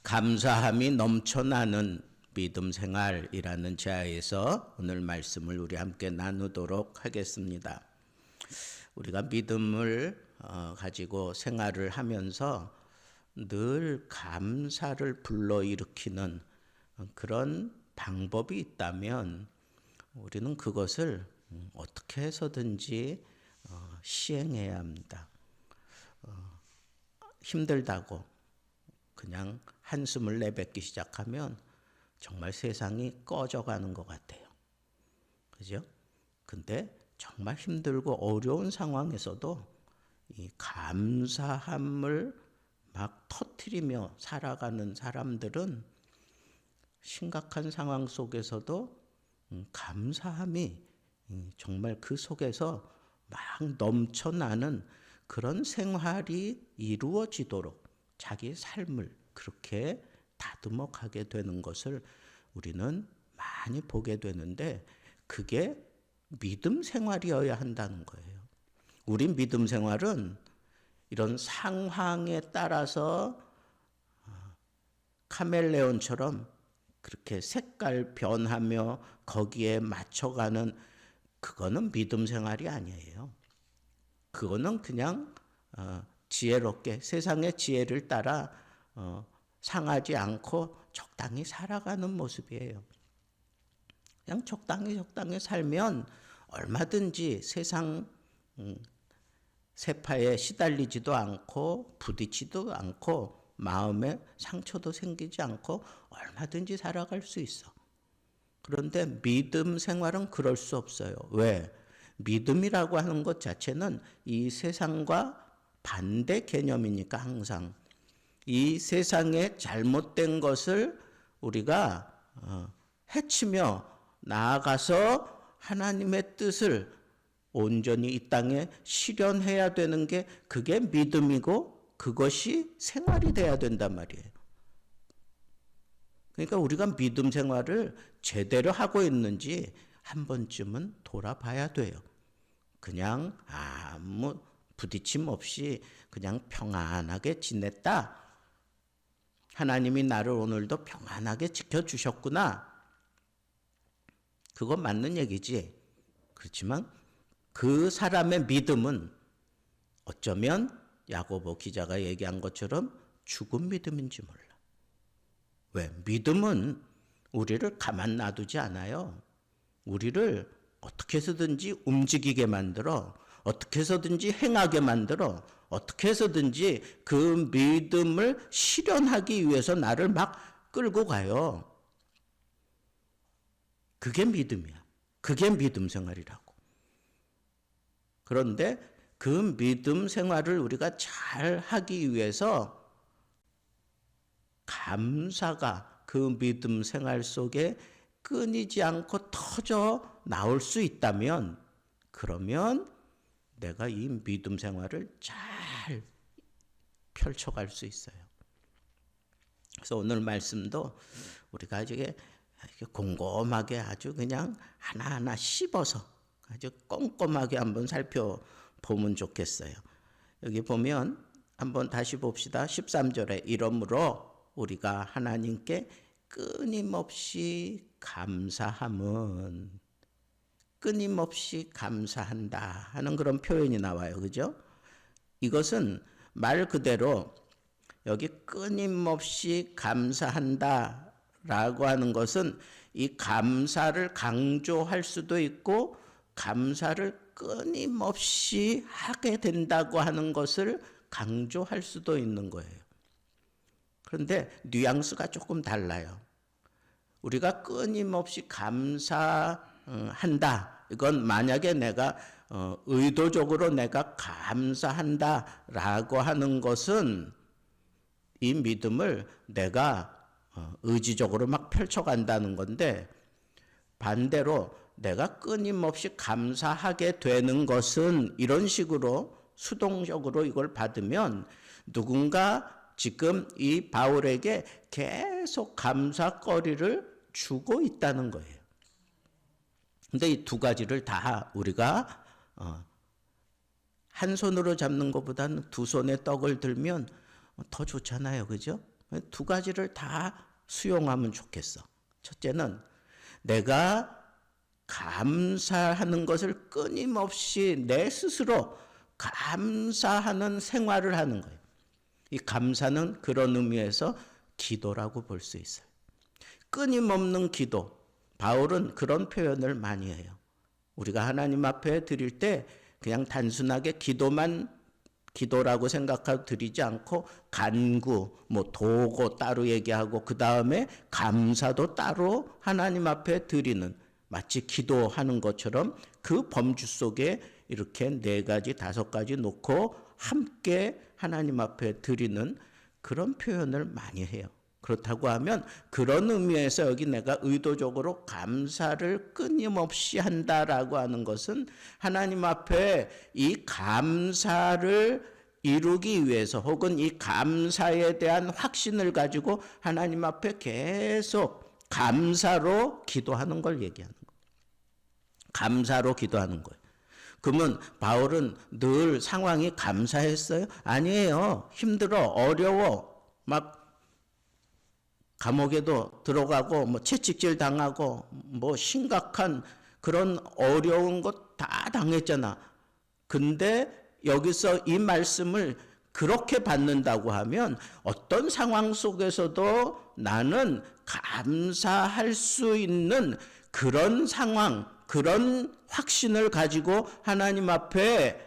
감사함이 넘쳐나는 믿음 생활이라는 제하에서 오늘 말씀을 우리 함께 나누도록 하겠습니다. 우리가 믿음을 가지고 생활을 하면서 늘 감사를 불러일으키는 그런 방법이 있다면 우리는 그것을 어떻게 해서든지 시행해야 합니다. 힘들다고 그냥 한숨을 내뱉기 시작하면 정말 세상이 꺼져가는 것 같아요. 그죠? 근데 정말 힘들고 어려운 상황에서도 이 감사함을 막 터뜨리며 살아가는 사람들은 심각한 상황 속에서도 감사함이 정말 그 속에서 막 넘쳐나는 그런 생활이 이루어지도록 자기 삶을 그렇게 다듬어 가게 되는 것을 우리는 많이 보게 되는데, 그게 믿음 생활이어야 한다는 거예요. 우리 믿음 생활은 이런 상황에 따라서 카멜레온처럼 그렇게 색깔 변하며 거기에 맞춰가는, 그거는 믿음 생활이 아니에요. 그거는 그냥 지혜롭게 세상의 지혜를 따라 상하지 않고 적당히 살아가는 모습이에요. 그냥 적당히 살면 얼마든지 세상 세파에 시달리지도 않고 부딪히지도 않고 마음에 상처도 생기지 않고 얼마든지 살아갈 수 있어. 그런데 믿음 생활은 그럴 수 없어요. 왜? 믿음이라고 하는 것 자체는 이 세상과 반대 개념이니까 항상 이 세상의 잘못된 것을 우리가 해치며 나아가서 하나님의 뜻을 온전히 이 땅에 실현해야 되는 게, 그게 믿음이고 그것이 생활이 돼야 된단 말이에요. 그러니까 우리가 믿음 생활을 제대로 하고 있는지 한 번쯤은 돌아봐야 돼요. 그냥 아무 부딪힘 없이 그냥 평안하게 지냈다. 하나님이 나를 오늘도 평안하게 지켜주셨구나. 그건 맞는 얘기지. 그렇지만 그 사람의 믿음은 어쩌면 야고보 기자가 얘기한 것처럼 죽은 믿음인지 몰라. 왜? 믿음은 우리를 가만 놔두지 않아요. 우리를 어떻게 해서든지 움직이게 만들어, 어떻게 해서든지 행하게 만들어, 어떻게 해서든지 그 믿음을 실현하기 위해서 나를 막 끌고 가요. 그게 믿음이야. 그게 믿음 생활이라고. 그런데 그 믿음 생활을 우리가 잘 하기 위해서 감사가 그 믿음 생활 속에 끊이지 않고 터져 나올 수 있다면, 그러면 내가 이 믿음 생활을 잘 펼쳐갈 수 있어요. 그래서 오늘 말씀도 우리가 이게 곰곰하게 아주 그냥 하나하나 씹어서 아주 꼼꼼하게 한번 살펴보면 좋겠어요. 여기 보면 한번 다시 봅시다. 13절에 이러므로 우리가 하나님께 끊임없이 감사함은, 끊임없이 감사한다 하는 그런 표현이 나와요. 그죠? 이것은 말 그대로 여기 끊임없이 감사한다 라고 하는 것은 이 감사를 강조할 수도 있고 감사를 끊임없이 하게 된다고 하는 것을 강조할 수도 있는 거예요. 그런데 뉘앙스가 조금 달라요. 우리가 끊임없이 감사한다. 이건 만약에 내가 의도적으로 내가 감사한다라고 하는 것은 이 믿음을 내가 의지적으로 막 펼쳐간다는 건데, 반대로 내가 끊임없이 감사하게 되는 것은 이런 식으로 수동적으로 이걸 받으면 누군가 지금 이 바울에게 계속 감사거리를 주고 있다는 거예요. 근데 이 두 가지를 다 우리가 한 손으로 잡는 것보다는 두 손에 떡을 들면 더 좋잖아요. 그죠? 두 가지를 다 수용하면 좋겠어. 첫째는 내가 감사하는 것을 끊임없이 내 스스로 감사하는 생활을 하는 거예요. 이 감사는 그런 의미에서 기도라고 볼 수 있어요. 끊임없는 기도. 바울은 그런 표현을 많이 해요. 우리가 하나님 앞에 드릴 때 그냥 단순하게 기도라고 생각하고 드리지 않고 간구, 도고 따로 얘기하고 그 다음에 감사도 따로 하나님 앞에 드리는, 마치 기도하는 것처럼 그 범주 속에 이렇게 4가지, 5가지 놓고 함께 하나님 앞에 드리는 그런 표현을 많이 해요. 그렇다고 하면 그런 의미에서 여기 내가 의도적으로 감사를 끊임없이 한다라고 하는 것은 하나님 앞에 이 감사를 이루기 위해서 혹은 이 감사에 대한 확신을 가지고 하나님 앞에 계속 감사로 기도하는 걸 얘기하는 거예요. 감사로 기도하는 거예요. 그러면 바울은 늘 상황이 감사했어요? 아니에요. 힘들어, 어려워, 막 감옥에도 들어가고 채찍질 당하고 심각한 그런 어려운 것 다 당했잖아. 근데 여기서 이 말씀을 그렇게 받는다고 하면 어떤 상황 속에서도 나는 감사할 수 있는 그런 상황, 그런 확신을 가지고 하나님 앞에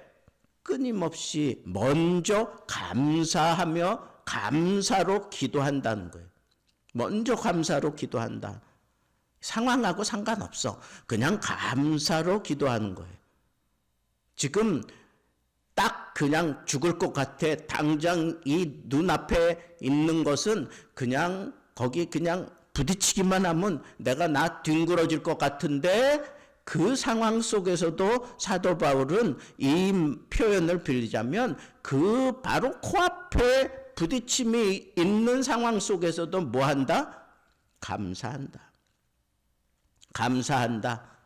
끊임없이 먼저 감사하며 감사로 기도한다는 거예요. 먼저 감사로 기도한다. 상황하고 상관없어. 그냥 감사로 기도하는 거예요. 지금 딱 그냥 죽을 것 같아. 당장 이 눈앞에 있는 것은 그냥 거기 그냥 부딪히기만 하면 내가 나 뒹굴어질 것 같은데 그 상황 속에서도 사도 바울은 이 표현을 빌리자면 그 바로 코앞에 부딪힘이 있는 상황 속에서도 뭐 한다? 감사한다. 감사한다.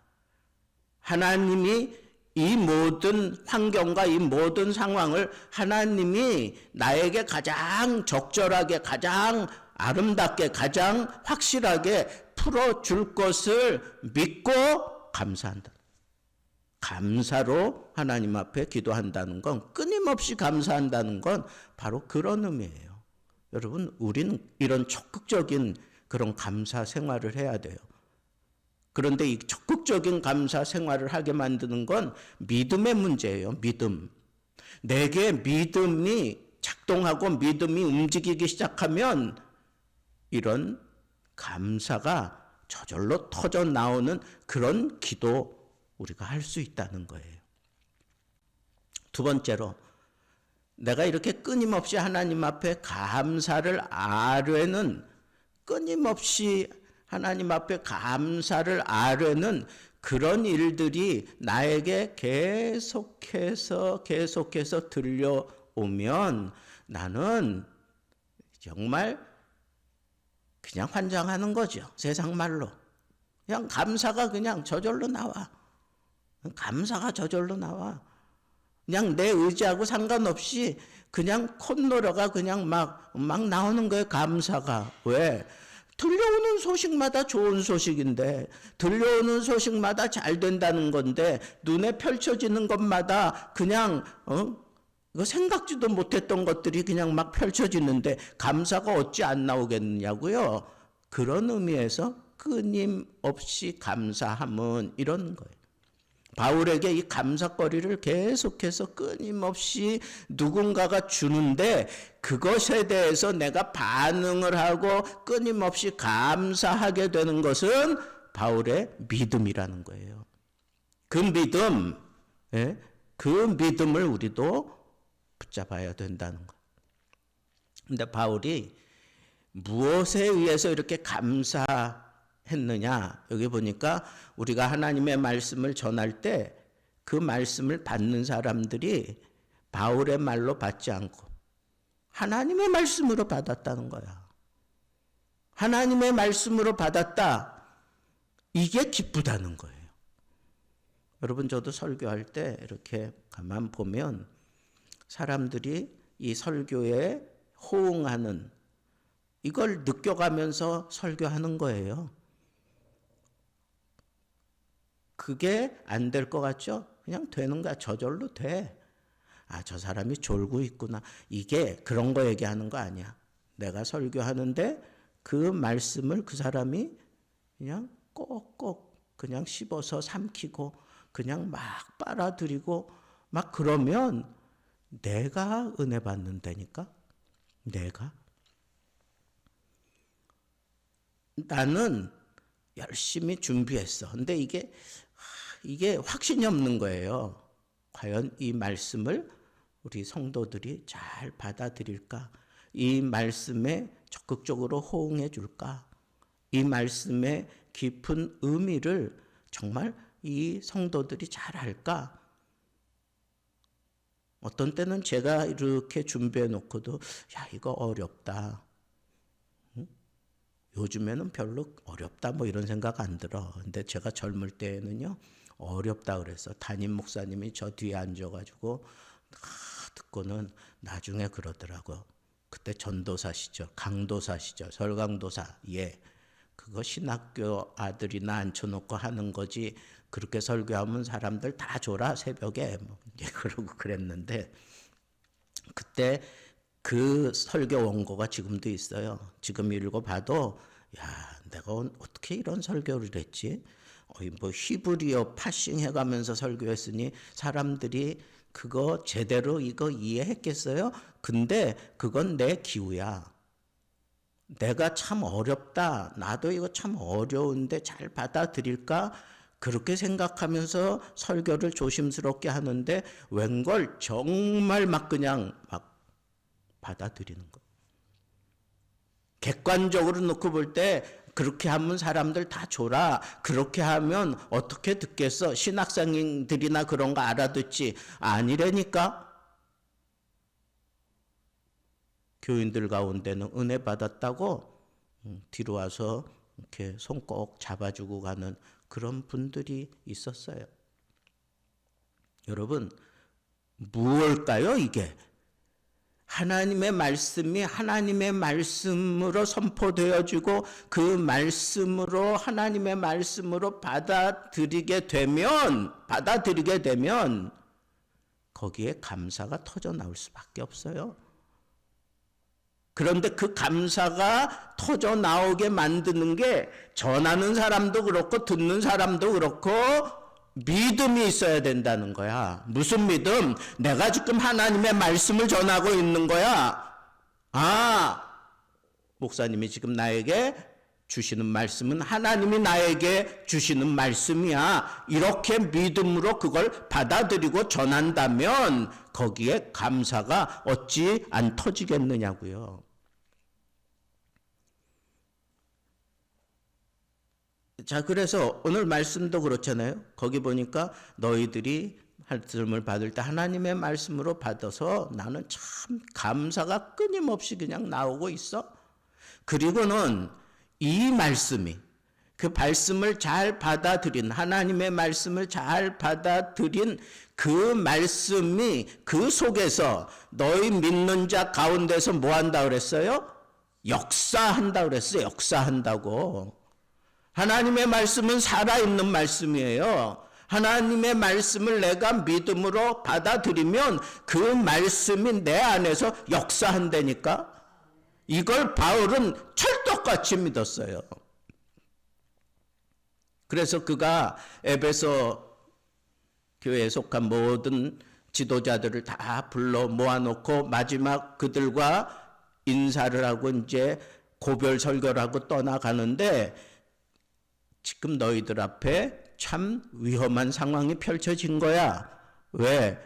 하나님이 이 모든 환경과 이 모든 상황을 하나님이 나에게 가장 적절하게, 가장 아름답게, 가장 확실하게 풀어줄 것을 믿고 감사한다. 감사로 하나님 앞에 기도한다는 건, 끊임없이 감사한다는 건 바로 그런 의미예요. 여러분, 우리는 이런 적극적인 그런 감사 생활을 해야 돼요. 그런데 이 적극적인 감사 생활을 하게 만드는 건 믿음의 문제예요. 믿음. 내게 믿음이 작동하고 믿음이 움직이기 시작하면 이런 감사가 저절로 터져 나오는 그런 기도 우리가 할 수 있다는 거예요. 두 번째로, 내가 이렇게 끊임없이 하나님 앞에 감사를 아뢰는, 끊임없이 하나님 앞에 감사를 아뢰는 그런 일들이 나에게 계속해서 들려오면 나는 정말 그냥 환장하는 거죠. 세상 말로. 그냥 감사가 그냥 저절로 나와. 감사가 저절로 나와. 그냥 내 의지하고 상관없이 그냥 콧노래가 그냥 막 나오는 거예요. 감사가. 왜? 들려오는 소식마다 좋은 소식인데, 들려오는 소식마다 잘 된다는 건데, 눈에 펼쳐지는 것마다 그냥 이거 생각지도 못했던 것들이 그냥 막 펼쳐지는데 감사가 어찌 안 나오겠냐고요. 그런 의미에서 끊임없이 감사함은 이런 거예요. 바울에게 이 감사거리를 계속해서 끊임없이 누군가가 주는데 그것에 대해서 내가 반응을 하고 끊임없이 감사하게 되는 것은 바울의 믿음이라는 거예요. 그 믿음, 그 믿음을 우리도 붙잡아야 된다는 거예요. 근데 바울이 무엇에 의해서 이렇게 감사했느냐? 여기 보니까 우리가 하나님의 말씀을 전할 때 그 말씀을 받는 사람들이 바울의 말로 받지 않고 하나님의 말씀으로 받았다는 거야. 하나님의 말씀으로 받았다. 이게 기쁘다는 거예요. 여러분, 저도 설교할 때 이렇게 가만 보면 사람들이 이 설교에 호응하는 이걸 느껴가면서 설교하는 거예요. 그게 안 될 것 같죠? 그냥 되는 거야. 저절로 돼. 아, 저 사람이 졸고 있구나. 이게 그런 거 얘기하는 거 아니야. 내가 설교하는데 그 말씀을 그 사람이 그냥 꼭꼭 그냥 씹어서 삼키고 그냥 막 빨아들이고 막 그러면 내가 은혜 받는다니까. 내가. 나는 열심히 준비했어. 근데 이게 확신이 없는 거예요. 과연 이 말씀을 우리 성도들이 잘 받아들일까? 이 말씀에 적극적으로 호응해 줄까? 이 말씀의 깊은 의미를 정말 이 성도들이 잘 알까? 어떤 때는 제가 이렇게 준비해 놓고도 야, 이거 어렵다. 요즘에는 별로 어렵다 뭐 이런 생각 안 들어. 근데 제가 젊을 때에는요 어렵다 그래서 담임 목사님이 저 뒤에 앉아가지고 듣고는 나중에 그러더라고. 그때 전도사시죠. 강도사시죠. 설강도사. 예. 그거 신학교 아들이나 앉혀놓고 하는 거지. 그렇게 설교하면 사람들 다 줘라 새벽에. 뭐 그러고 그랬는데 그때 그 설교 원고가 지금도 있어요. 지금 읽어봐도 야, 내가 어떻게 이런 설교를 했지? 뭐 히브리어 파싱 해가면서 설교했으니 사람들이 그거 제대로 이거 이해했겠어요? 근데 그건 내 기우야. 내가 참 어렵다. 나도 이거 참 어려운데 잘 받아들일까? 그렇게 생각하면서 설교를 조심스럽게 하는데 웬걸 정말 막 그냥 막 받아들이는 거. 객관적으로 놓고 볼 때 그렇게 하면 사람들 다 줘라. 그렇게 하면 어떻게 듣겠어? 신학생들이나 그런 거 알아듣지. 아니라니까. 교인들 가운데는 은혜 받았다고 뒤로 와서 이렇게 손 꼭 잡아주고 가는 그런 분들이 있었어요. 여러분, 무엇일까요, 이게? 하나님의 말씀이 하나님의 말씀으로 선포되어지고 그 말씀으로 하나님의 말씀으로 받아들이게 되면 거기에 감사가 터져 나올 수밖에 없어요. 그런데 그 감사가 터져 나오게 만드는 게 전하는 사람도 그렇고 듣는 사람도 그렇고 믿음이 있어야 된다는 거야. 무슨 믿음? 내가 지금 하나님의 말씀을 전하고 있는 거야. 아, 목사님이 지금 나에게 주시는 말씀은 하나님이 나에게 주시는 말씀이야. 이렇게 믿음으로 그걸 받아들이고 전한다면 거기에 감사가 어찌 안 터지겠느냐고요. 자, 그래서 오늘 말씀도 그렇잖아요. 거기 보니까 너희들이 말씀을 받을 때 하나님의 말씀으로 받아서 나는 참 감사가 끊임없이 그냥 나오고 있어. 그리고는 이 말씀이 그 말씀을 잘 받아들인 하나님의 말씀을 잘 받아들인 그 말씀이 그 속에서 너희 믿는 자 가운데서 뭐 한다 그랬어요? 역사한다 그랬어요. 역사한다고. 하나님의 말씀은 살아있는 말씀이에요. 하나님의 말씀을 내가 믿음으로 받아들이면 그 말씀이 내 안에서 역사한다니까. 이걸 바울은 철떡같이 믿었어요. 그래서 그가 에베소 교회에 속한 모든 지도자들을 다 불러 모아놓고 마지막 그들과 인사를 하고 이제 고별 설교를 하고 떠나가는데 지금 너희들 앞에 참 위험한 상황이 펼쳐진 거야. 왜?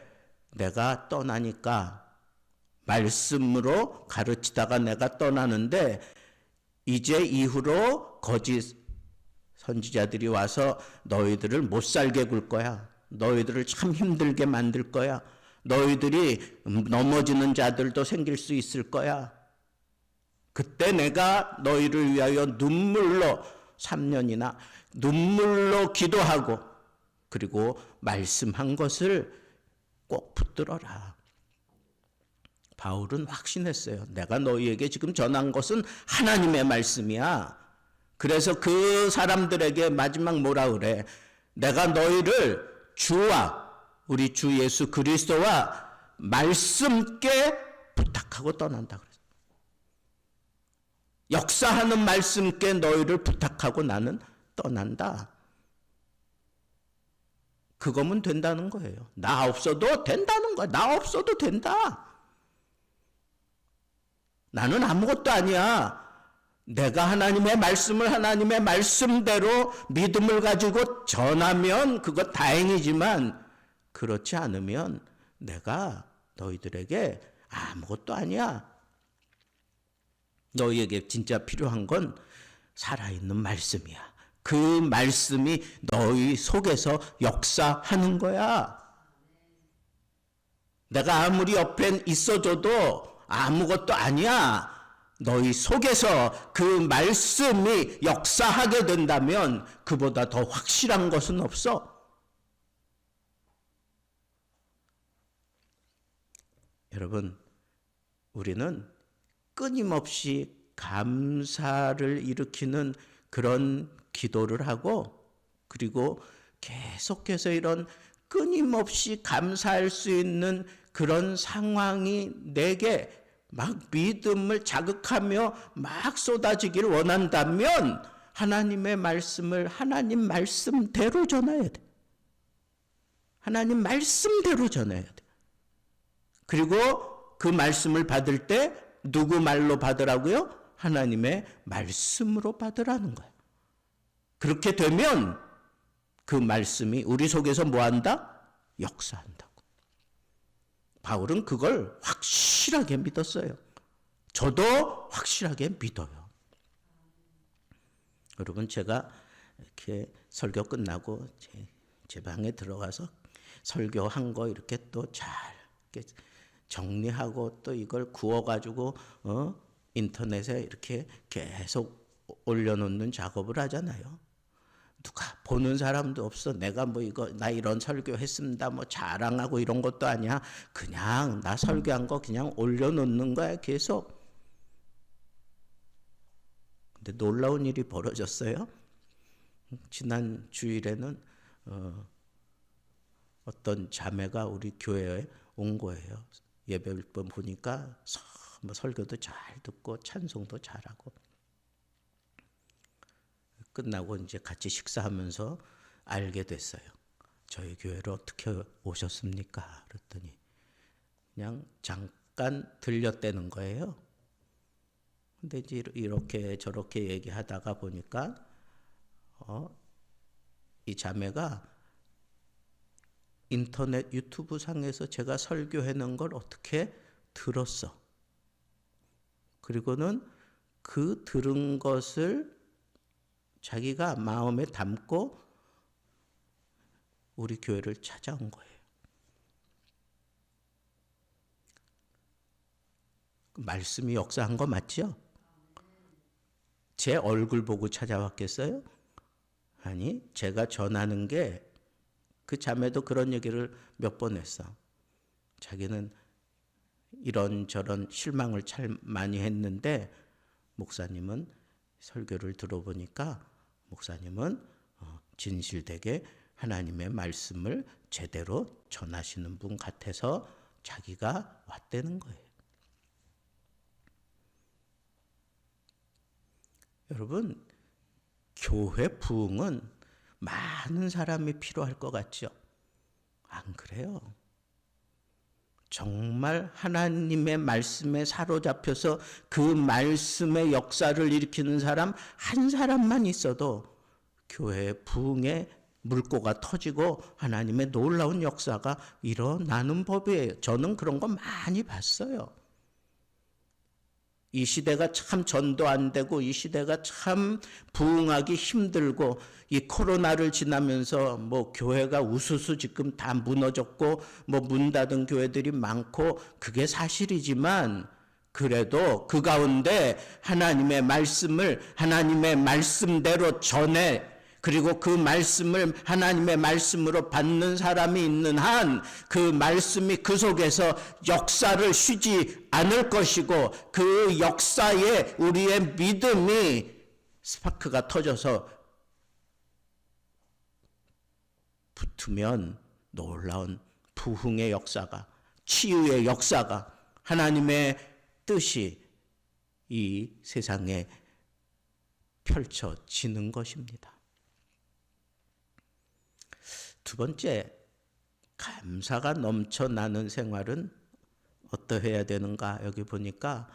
내가 떠나니까 말씀으로 가르치다가 내가 떠나는데 이제 이후로 거짓 선지자들이 와서 너희들을 못 살게 굴 거야. 너희들을 참 힘들게 만들 거야. 너희들이 넘어지는 자들도 생길 수 있을 거야. 그때 내가 너희를 위하여 눈물로 3년이나 눈물로 기도하고 그리고 말씀한 것을 꼭 붙들어라. 바울은 확신했어요. 내가 너희에게 지금 전한 것은 하나님의 말씀이야. 그래서 그 사람들에게 마지막 뭐라 그래? 내가 너희를 주와 우리 주 예수 그리스도와 말씀께 부탁하고 떠난다 그랬어요. 역사하는 말씀께 너희를 부탁하고 나는 떠난다. 그거면 된다는 거예요. 나 없어도 된다는 거야. 나 없어도 된다. 나는 아무것도 아니야. 내가 하나님의 말씀을 하나님의 말씀대로 믿음을 가지고 전하면 그거 다행이지만 그렇지 않으면 내가 너희들에게 아무것도 아니야. 너희에게 진짜 필요한 건 살아있는 말씀이야. 그 말씀이 너희 속에서 역사하는 거야. 내가 아무리 옆에 있어줘도 아무것도 아니야. 너희 속에서 그 말씀이 역사하게 된다면 그보다 더 확실한 것은 없어. 여러분, 우리는 끊임없이 감사를 일으키는 그런 기도를 하고 그리고 계속해서 이런 끊임없이 감사할 수 있는 그런 상황이 내게 막 믿음을 자극하며 막 쏟아지기를 원한다면 하나님의 말씀을 하나님 말씀대로 전해야 돼. 하나님 말씀대로 전해야 돼. 그리고 그 말씀을 받을 때 누구 말로 받으라고요? 하나님의 말씀으로 받으라는 거예요. 그렇게 되면 그 말씀이 우리 속에서 뭐한다? 역사한다고. 바울은 그걸 확실하게 믿었어요. 저도 확실하게 믿어요. 여러분, 제가 이렇게 설교 끝나고 제 방에 들어가서 설교한 거 이렇게 또 잘 정리하고 또 이걸 구워가지고 인터넷에 이렇게 계속 올려놓는 작업을 하잖아요. 누가 보는 사람도 없어. 내가 뭐 나 이런 설교했습니다. 뭐 자랑하고 이런 것도 아니야. 그냥 나 설교한 거 그냥 올려놓는 거야, 계속. 근데 놀라운 일이 벌어졌어요. 지난 주일에는 어떤 자매가 우리 교회에 온 거예요. 예배를 보니까 설교도 잘 듣고 찬송도 잘하고. 끝나고 이제 같이 식사하면서 알게 됐어요. 저희 교회로 어떻게 오셨습니까? 그랬더니 그냥 잠깐 들렸다는 거예요. 근데 이제 이렇게 저렇게 얘기하다가 보니까 이 자매가 인터넷 유튜브 상에서 제가 설교하는 걸 어떻게 들었어. 그리고는 그 들은 것을 자기가 마음에 담고 우리 교회를 찾아온 거예요. 말씀이 역사한 거 맞죠? 제 얼굴 보고 찾아왔겠어요? 아니, 제가 전하는 게 그 자매도 그런 얘기를 몇 번 했어. 자기는 이런저런 실망을 참 많이 했는데 목사님은 설교를 들어보니까 목사님은 진실되게 하나님의 말씀을 제대로 전하시는 분 같아서 자기가 왔다는 거예요. 여러분, 교회 부흥은 많은 사람이 필요할 것 같죠? 안 그래요? 정말 하나님의 말씀에 사로잡혀서 그 말씀의 역사를 일으키는 사람 한 사람만 있어도 교회 부흥의 물꼬가 터지고 하나님의 놀라운 역사가 일어나는 법이에요. 저는 그런 거 많이 봤어요. 이 시대가 참 전도 안 되고 이 시대가 참 부흥하기 힘들고 이 코로나를 지나면서 뭐 교회가 우수수 지금 다 무너졌고 뭐 문 닫은 교회들이 많고 그게 사실이지만 그래도 그 가운데 하나님의 말씀을 하나님의 말씀대로 전해 그리고 그 말씀을 하나님의 말씀으로 받는 사람이 있는 한 그 말씀이 그 속에서 역사를 쉬지 않을 것이고 그 역사에 우리의 믿음이 스파크가 터져서 붙으면 놀라운 부흥의 역사가, 치유의 역사가, 하나님의 뜻이 이 세상에 펼쳐지는 것입니다. 두 번째, 감사가 넘쳐나는 생활은 어떠해야 되는가? 여기 보니까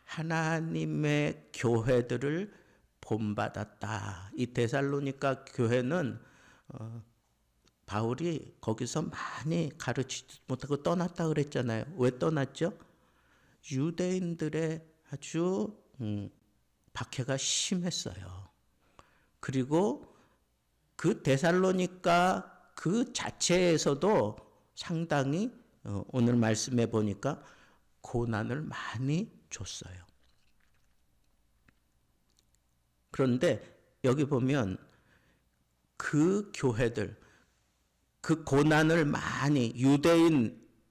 하나님의 교회들을 본받았다. 이 데살로니가 교회는 바울이 거기서 많이 가르치지 못하고 떠났다 그랬잖아요. 왜 떠났죠? 유대인들의 아주 박해가 심했어요. 그리고 그 데살로니가 그 자체에서도 상당히 오늘 말씀해 보니까 고난을 많이 줬어요. 그런데 여기 보면 그 교회들, 그 고난을 많이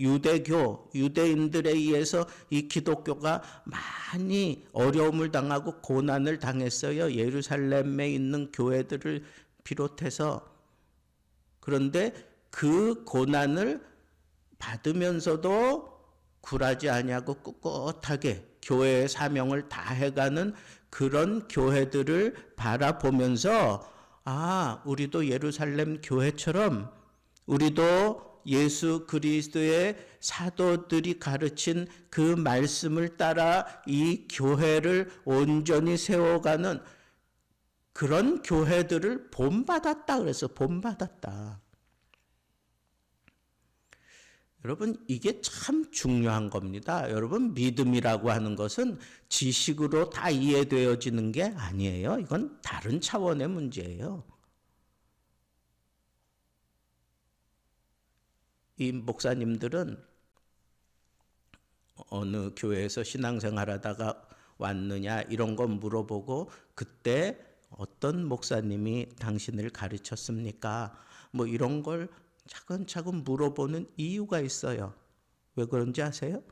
유대인들에 의해서 이 기독교가 많이 어려움을 당하고 고난을 당했어요. 예루살렘에 있는 교회들을 비롯해서. 그런데 그 고난을 받으면서도 굴하지 아니하고 꿋꿋하게 교회의 사명을 다해가는 그런 교회들을 바라보면서 우리도 예루살렘 교회처럼 우리도 예수 그리스도의 사도들이 가르친 그 말씀을 따라 이 교회를 온전히 세워가는 그런 교회들을 본받았다 그래서 본받았다. 여러분, 이게 참 중요한 겁니다. 여러분, 믿음이라고 하는 것은 지식으로 다 이해되어지는 게 아니에요. 이건 다른 차원의 문제예요. 이 목사님들은 어느 교회에서 신앙생활하다가 왔느냐 이런 거 물어보고 그때 어떤 목사님이 당신을 가르쳤습니까? 뭐 이런 걸 차근차근 물어보는 이유가 있어요. 왜 그런지 아세요?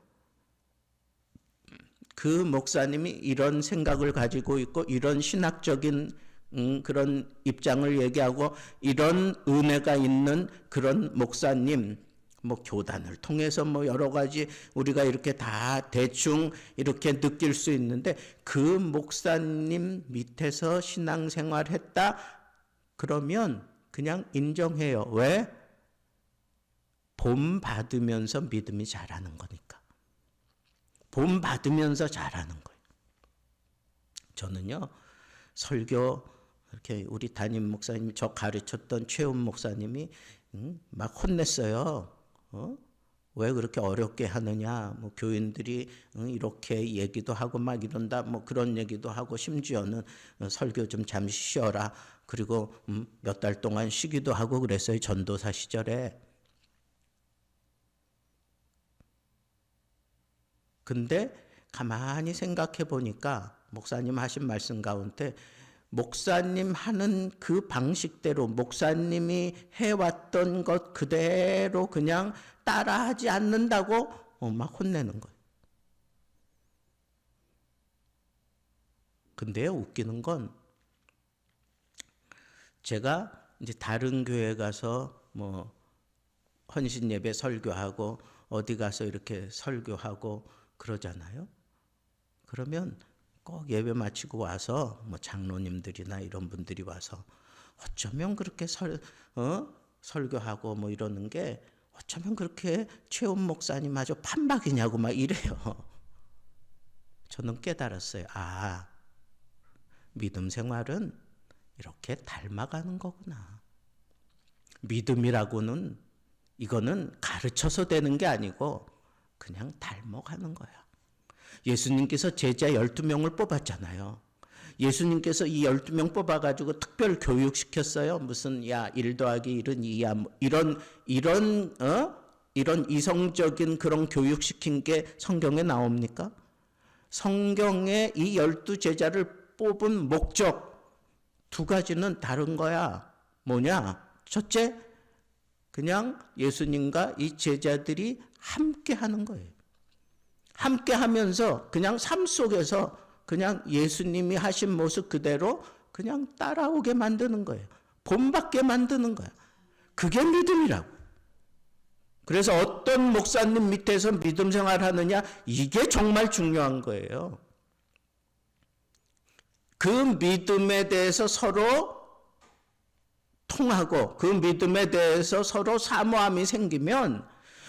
그 목사님이 이런 생각을 가지고 있고 이런 신학적인 그런 입장을 얘기하고 이런 은혜가 있는 그런 목사님, 뭐 교단을 통해서 뭐 여러 가지 우리가 이렇게 다 대충 이렇게 느낄 수 있는데 그 목사님 밑에서 신앙생활 했다 그러면 그냥 인정해요. 왜? 본받으면서 믿음이 자라는 거니까. 본받으면서 자라는 거예요. 저는요, 설교 이렇게 우리 담임 목사님 저 가르쳤던 최훈 목사님이 막 혼냈어요. 왜 그렇게 어렵게 하느냐? 뭐 교인들이 이렇게 얘기도 하고 막 이런다. 뭐 그런 얘기도 하고 심지어는 설교 좀 잠시 쉬어라. 그리고 몇 달 동안 쉬기도 하고 그랬어요. 전도사 시절에. 근데 가만히 생각해 보니까 목사님 하신 말씀 가운데 목사님 하는 그 방식대로 목사님이 해왔던 것 그대로 그냥 따라하지 않는다고 막 혼내는 거예요. 근데요, 웃기는 건 제가 이제 다른 교회 가서 뭐 헌신 예배 설교하고 어디 가서 이렇게 설교하고 그러잖아요. 그러면 꼭 예배 마치고 와서 뭐 장로님들이나 이런 분들이 와서 어쩌면 그렇게 설교하고 뭐 이러는 게 어쩌면 그렇게 최훈 목사님 아주 판박이냐고 막 이래요. 저는 깨달았어요. 믿음 생활은 이렇게 닮아가는 거구나. 믿음이라고는 이거는 가르쳐서 되는 게 아니고 그냥 닮아가는 거야. 예수님께서 제자 12명을 뽑았잖아요. 예수님께서 이 12명 뽑아가지고 특별 교육시켰어요. 무슨 1 더하기 1은 2야 이런 이성적인 그런 교육시킨 게 성경에 나옵니까? 성경에 이 12 제자를 뽑은 목적 두 가지는 다른 거야. 뭐냐? 첫째, 그냥 예수님과 이 제자들이 함께 하는 거예요. 함께 하면서 그냥 삶 속에서 그냥 예수님이 하신 모습 그대로 그냥 따라오게 만드는 거예요. 본받게 만드는 거야. 그게 믿음이라고. 그래서 어떤 목사님 밑에서 믿음 생활하느냐, 이게 정말 중요한 거예요. 그 믿음에 대해서 서로 통하고 그 믿음에 대해서 서로 사모함이 생기면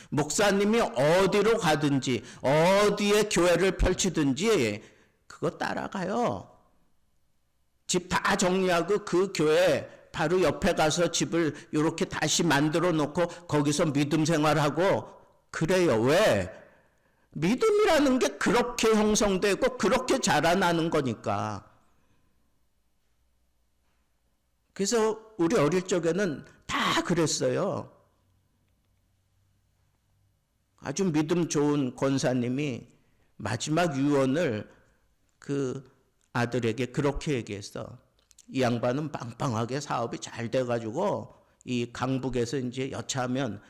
목사님이 어디로 가든지 어디에 교회를 펼치든지 그거 따라가요. 집 다 정리하고 그 교회 바로 옆에 가서 집을 이렇게 다시 만들어 놓고 거기서 믿음 생활하고 그래요. 왜? 믿음이라는 게 그렇게 형성되고 그렇게 자라나는 거니까. 그래서 우리 어릴 적에는 다 그랬어요. 아주 믿음 좋은 권사님이 마지막 유언을 그 아들에게 그렇게 얘기했어. 이 양반은 빵빵하게 사업이 잘 돼가지고 이 강북에서 이제 여차하면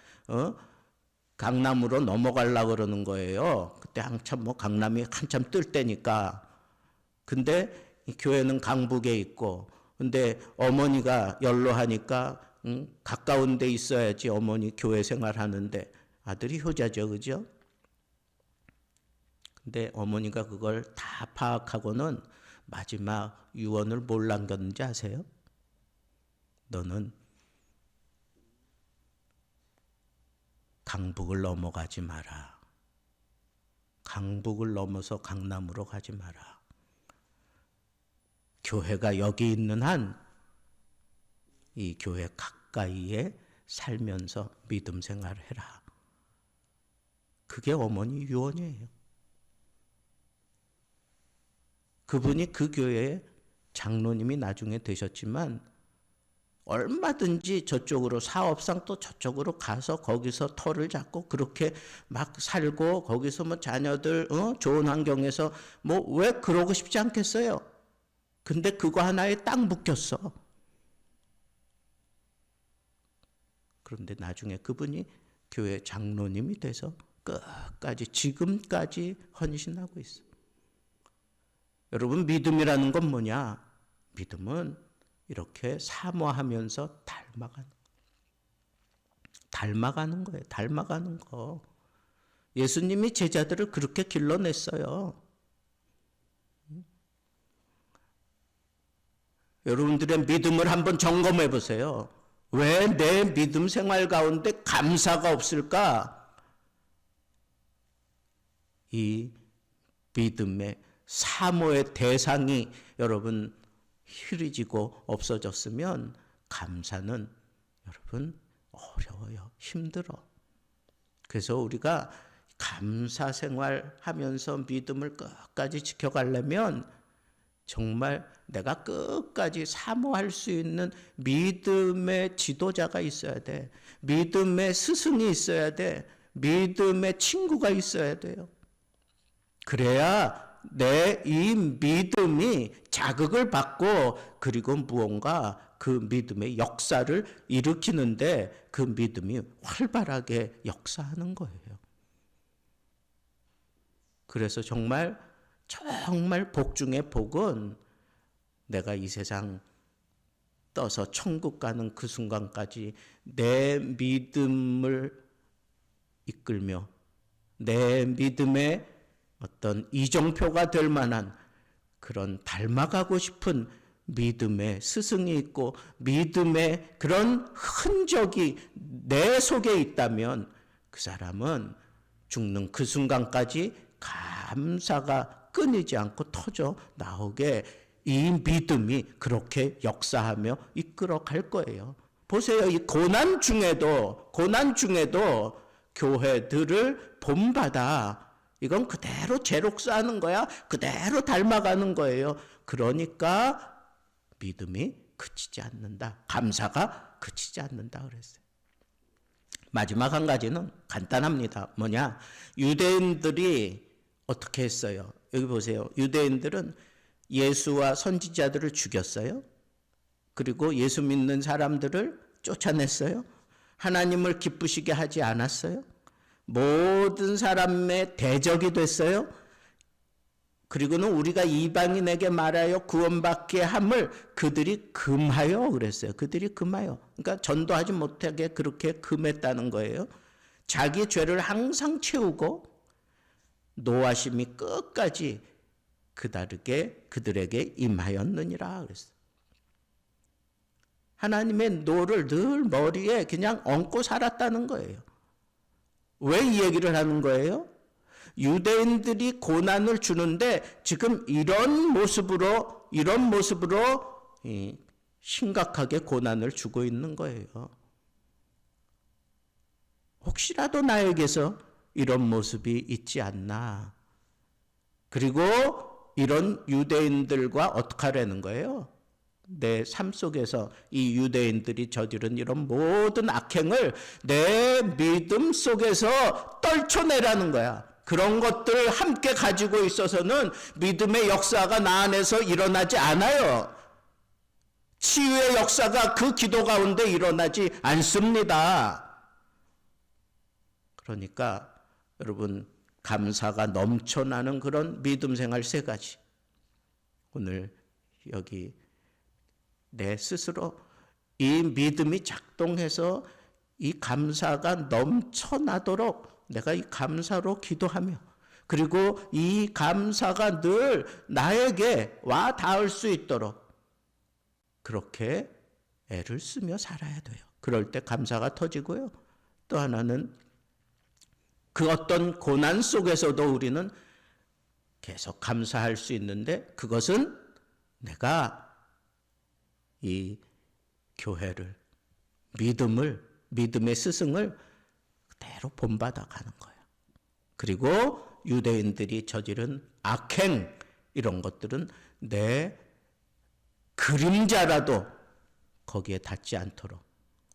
강남으로 넘어가려고 그러는 거예요. 그때 한참 강남이 한참 뜰 때니까. 근데 이 교회는 강북에 있고, 근데 어머니가 연로하니까 가까운 데 있어야지 어머니 교회 생활하는데 아들이 효자죠, 그죠? 근데 어머니가 그걸 다 파악하고는 마지막 유언을 뭘 남겼는지 아세요? 너는 강북을 넘어가지 마라. 강북을 넘어서 강남으로 가지 마라. 교회가 여기 있는 한 이 교회 가까이에 살면서 믿음 생활을 해라. 그게 어머니 유언이에요. 그분이 그 교회의 장로님이 나중에 되셨지만 얼마든지 저쪽으로 사업상 또 저쪽으로 가서 거기서 터를 잡고 그렇게 막 살고 거기서 뭐 자녀들 좋은 환경에서 뭐 왜 그러고 싶지 않겠어요? 근데 그거 하나에 딱 묶였어. 그런데 나중에 그분이 교회 장로님이 돼서 끝까지 지금까지 헌신하고 있어. 여러분, 믿음이라는 건 뭐냐? 믿음은 이렇게 사모하면서 닮아가는 거예요. 닮아가는 거. 예수님이 제자들을 그렇게 길러냈어요. 여러분들의 믿음을 한번 점검해 보세요. 왜 내 믿음 생활 가운데 감사가 없을까? 이 믿음의 사모의 대상이 여러분 흐려지고 없어졌으면 감사는 여러분 어려워요. 힘들어. 그래서 우리가 감사 생활하면서 믿음을 끝까지 지켜가려면 정말 내가 끝까지 사모할 수 있는 믿음의 지도자가 있어야 돼. 믿음의 스승이 있어야 돼. 믿음의 친구가 있어야 돼요. 그래야 내 이 믿음이 자극을 받고 그리고 무언가 그 믿음의 역사를 일으키는데 그 믿음이 활발하게 역사하는 거예요. 그래서 정말 복 중에 복은 내가 이 세상 떠서 천국 가는 그 순간까지 내 믿음을 이끌며 내 믿음의 어떤 이정표가 될 만한 그런 닮아가고 싶은 믿음의 스승이 있고 믿음의 그런 흔적이 내 속에 있다면 그 사람은 죽는 그 순간까지 감사가 끊이지 않고 터져 나오게 이 믿음이 그렇게 역사하며 이끌어 갈 거예요. 보세요. 이 고난 중에도 교회들을 본받아. 이건 그대로 제록사하는 거야. 그대로 닮아가는 거예요. 그러니까 믿음이 그치지 않는다. 감사가 그치지 않는다 그랬어요. 마지막 한 가지는 간단합니다. 뭐냐? 유대인들이 어떻게 했어요? 여기 보세요. 유대인들은 예수와 선지자들을 죽였어요? 그리고 예수 믿는 사람들을 쫓아냈어요. 하나님을 기쁘시게 하지 않았어요. 모든 사람의 대적이 됐어요. 그리고는 우리가 이방인에게 말하여 구원받게 함을 그들이 금하여 그랬어요. 그들이 금하여. 그러니까 전도하지 못하게 그렇게 금했다는 거예요. 자기 죄를 항상 채우고 노하심이 끝까지 그들에게 임하였느니라 그랬어요. 하나님의 노를 늘 머리에 그냥 얹고 살았다는 거예요. 왜 이 얘기를 하는 거예요? 유대인들이 고난을 주는데 지금 이런 모습으로 심각하게 고난을 주고 있는 거예요. 혹시라도 나에게서 이런 모습이 있지 않나. 그리고 이런 유대인들과 어떻게 하라는 거예요? 내 삶 속에서 이 유대인들이 저지른 이런 모든 악행을 내 믿음 속에서 떨쳐내라는 거야. 그런 것들 함께 가지고 있어서는 믿음의 역사가 나 안에서 일어나지 않아요. 치유의 역사가 그 기도 가운데 일어나지 않습니다. 그러니까 여러분, 감사가 넘쳐나는 그런 믿음 생활 3가지. 오늘 여기 내 스스로 이 믿음이 작동해서 이 감사가 넘쳐나도록 내가 이 감사로 기도하며, 그리고 이 감사가 늘 나에게 와 닿을 수 있도록 그렇게 애를 쓰며 살아야 돼요. 그럴 때 감사가 터지고요. 또 하나는 그 어떤 고난 속에서도 우리는 계속 감사할 수 있는데, 그것은 내가 이 교회를, 믿음의 스승을 그대로 본받아 가는 거예요. 그리고 유대인들이 저지른 악행, 이런 것들은 내 그림자라도 거기에 닿지 않도록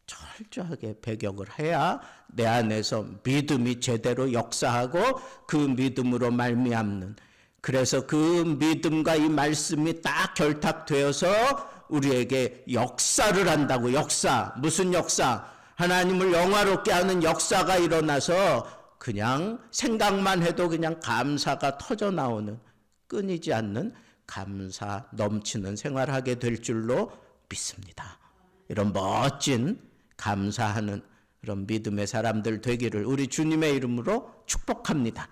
철저하게 배격을 해야 내 안에서 믿음이 제대로 역사하고 그 믿음으로 말미암는, 그래서 그 믿음과 이 말씀이 딱 결탁되어서 우리에게 역사를 한다고. 역사, 무슨 역사? 하나님을 영화롭게 하는 역사가 일어나서 그냥 생각만 해도 그냥 감사가 터져 나오는, 끊이지 않는 감사 넘치는 생활하게 될 줄로 믿습니다. 이런 멋진 감사하는 그런 믿음의 사람들 되기를 우리 주님의 이름으로 축복합니다.